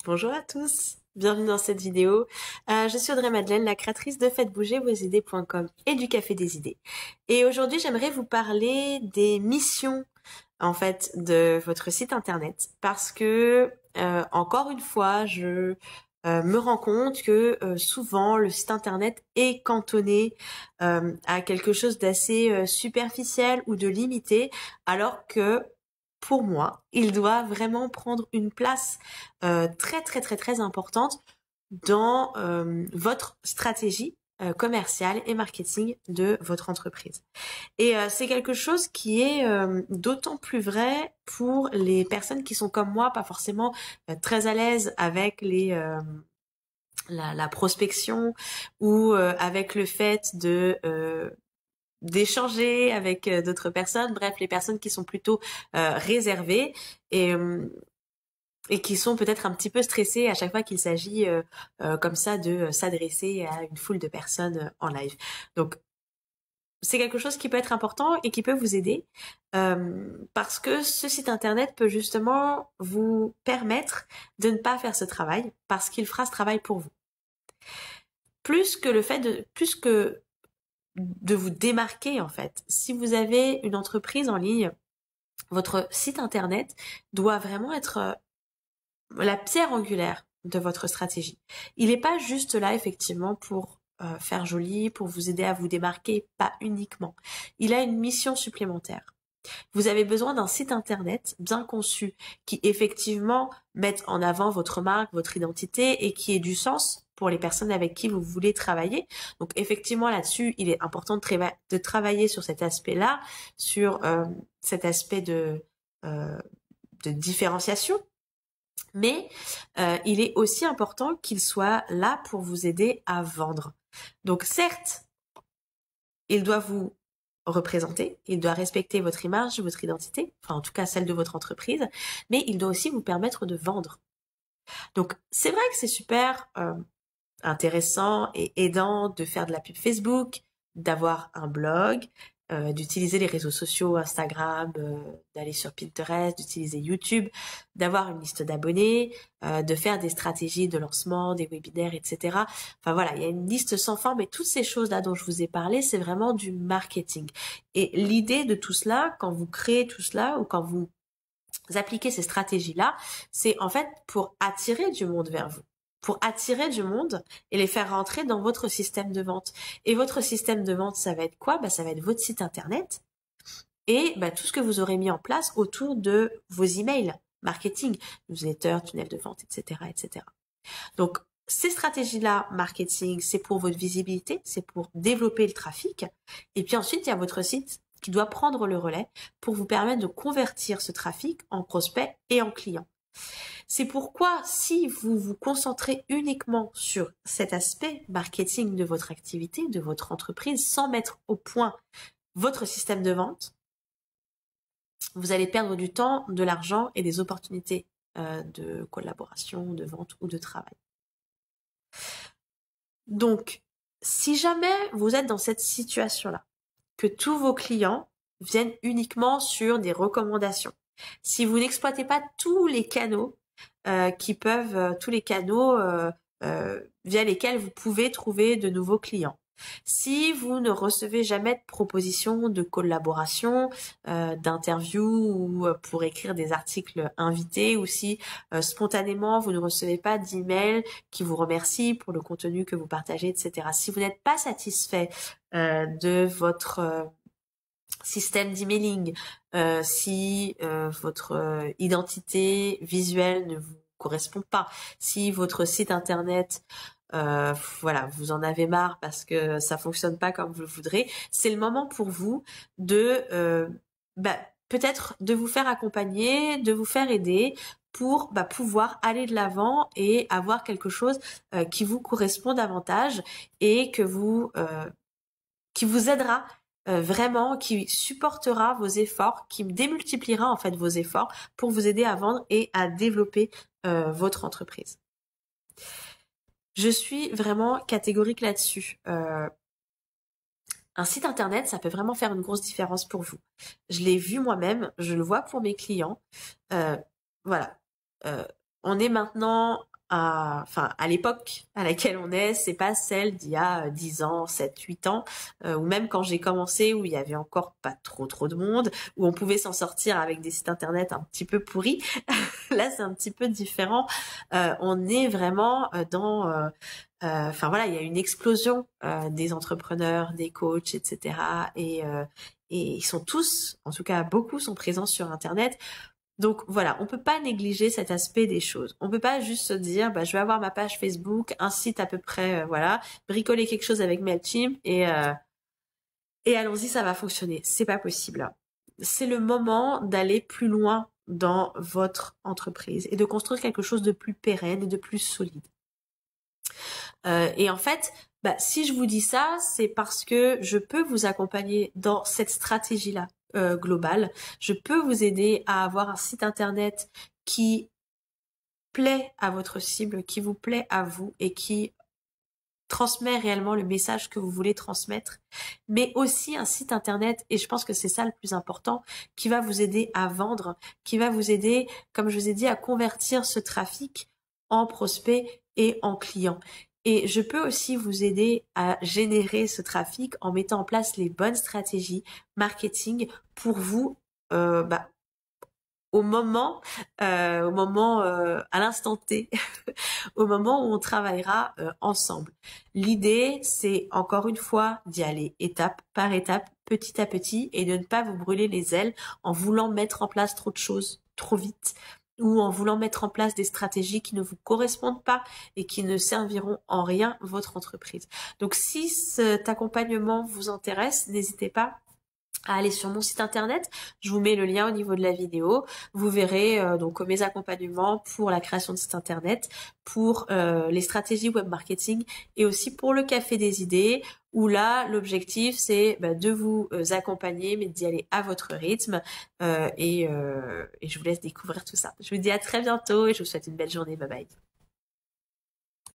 Bonjour à tous, bienvenue dans cette vidéo. Je suis Audrey Madeleine, la créatrice de faites-bouger-vos-idées.com et du Café des idées. Et aujourd'hui, j'aimerais vous parler des missions en fait de votre site internet parce que encore une fois, je me rends compte que souvent le site internet est cantonné à quelque chose d'assez superficiel ou de limité, alors que pour moi, il doit vraiment prendre une place très importante dans votre stratégie commerciale et marketing de votre entreprise. Et c'est quelque chose qui est d'autant plus vrai pour les personnes qui sont comme moi, pas forcément très à l'aise avec la prospection ou avec le fait de d'échanger avec d'autres personnes, bref, les personnes qui sont plutôt réservées et qui sont peut-être un petit peu stressées à chaque fois qu'il s'agit comme ça de s'adresser à une foule de personnes en live. Donc, c'est quelque chose qui peut être important et qui peut vous aider parce que ce site internet peut justement vous permettre de ne pas faire ce travail parce qu'il fera ce travail pour vous. Plus que de vous démarquer en fait. Si vous avez une entreprise en ligne, votre site internet doit vraiment être la pierre angulaire de votre stratégie. Il n'est pas juste là effectivement pour faire joli, pour vous aider à vous démarquer, pas uniquement. Il a une mission supplémentaire. Vous avez besoin d'un site internet bien conçu qui effectivement mette en avant votre marque, votre identité et qui ait du sens pour les personnes avec qui vous voulez travailler. Donc effectivement là-dessus, il est important de travailler sur cet aspect-là, sur cet aspect de différenciation. Mais il est aussi important qu'il soit là pour vous aider à vendre. Donc certes, il doit vous représenter, il doit respecter votre image, votre identité, enfin en tout cas celle de votre entreprise, mais il doit aussi vous permettre de vendre. Donc c'est vrai que c'est super intéressant et aidant de faire de la pub Facebook, d'avoir un blog, d'utiliser les réseaux sociaux, Instagram, d'aller sur Pinterest, d'utiliser YouTube, d'avoir une liste d'abonnés, de faire des stratégies de lancement, des webinaires, etc. Enfin voilà, il y a une liste sans fin, mais toutes ces choses-là dont je vous ai parlé, c'est vraiment du marketing. Et l'idée de tout cela, quand vous créez tout cela ou quand vous appliquez ces stratégies-là, c'est en fait pour attirer du monde vers vous, pour attirer du monde et les faire rentrer dans votre système de vente. Et votre système de vente, ça va être quoi? Ça va être votre site internet et tout ce que vous aurez mis en place autour de vos emails marketing, newsletter, tunnel de vente, etc., etc. Donc, ces stratégies-là, marketing, c'est pour votre visibilité, c'est pour développer le trafic. Et puis ensuite, il y a votre site qui doit prendre le relais pour vous permettre de convertir ce trafic en prospects et en clients. C'est pourquoi si vous vous concentrez uniquement sur cet aspect marketing de votre activité, de votre entreprise, sans mettre au point votre système de vente, vous allez perdre du temps, de l'argent et des opportunités de collaboration, de vente ou de travail. Donc, si jamais vous êtes dans cette situation-là, que tous vos clients viennent uniquement sur des recommandations, si vous n'exploitez pas tous les canaux via lesquels vous pouvez trouver de nouveaux clients, si vous ne recevez jamais de propositions de collaboration, d'interviews ou pour écrire des articles invités, ou si spontanément vous ne recevez pas d'emails qui vous remercient pour le contenu que vous partagez, etc. Si vous n'êtes pas satisfait de votre système d'emailing, si votre identité visuelle ne vous correspond pas, si votre site internet vous en avez marre parce que ça fonctionne pas comme vous le voudrez, c'est le moment pour vous de peut-être de vous faire accompagner, de vous faire aider pour pouvoir aller de l'avant et avoir quelque chose qui vous correspond davantage et qui vous aidera vraiment, qui supportera vos efforts, qui démultipliera en fait vos efforts pour vous aider à vendre et à développer votre entreprise. Je suis vraiment catégorique là-dessus. Un site internet, ça peut vraiment faire une grosse différence pour vous. Je l'ai vu moi-même, je le vois pour mes clients. On est maintenant à l'époque à laquelle on est, c'est pas celle d'il y a 10 ans, 7, 8 ans, ou même quand j'ai commencé où il y avait encore pas trop de monde, où on pouvait s'en sortir avec des sites internet un petit peu pourris. Là, c'est un petit peu différent. On est vraiment il y a une explosion des entrepreneurs, des coachs, etc. Et ils sont tous, en tout cas beaucoup, sont présents sur Internet. Donc voilà, on peut pas négliger cet aspect des choses. On peut pas juste se dire, je vais avoir ma page Facebook, un site à peu près, bricoler quelque chose avec Mailchimp et allons-y, ça va fonctionner. C'est pas possible. C'est le moment d'aller plus loin dans votre entreprise et de construire quelque chose de plus pérenne et de plus solide. Et en fait, si je vous dis ça, c'est parce que je peux vous accompagner dans cette stratégie-là globale. Je peux vous aider à avoir un site internet qui plaît à votre cible, qui vous plaît à vous et qui transmet réellement le message que vous voulez transmettre, mais aussi un site internet, et je pense que c'est ça le plus important, qui va vous aider à vendre, qui va vous aider, comme je vous ai dit, à convertir ce trafic en prospects et en clients. Et je peux aussi vous aider à générer ce trafic en mettant en place les bonnes stratégies marketing pour vous, au moment, à l'instant T, au moment où on travaillera ensemble. L'idée, c'est encore une fois d'y aller étape par étape, petit à petit, et de ne pas vous brûler les ailes en voulant mettre en place trop de choses trop vite, ou en voulant mettre en place des stratégies qui ne vous correspondent pas et qui ne serviront en rien votre entreprise. Donc si cet accompagnement vous intéresse, n'hésitez pas à aller sur mon site internet. Je vous mets le lien au niveau de la vidéo. Vous verrez donc mes accompagnements pour la création de site internet, pour les stratégies web marketing et aussi pour le café des idées, où là l'objectif c'est de vous accompagner mais d'y aller à votre rythme et je vous laisse découvrir tout ça. Je vous dis à très bientôt et je vous souhaite une belle journée. Bye bye.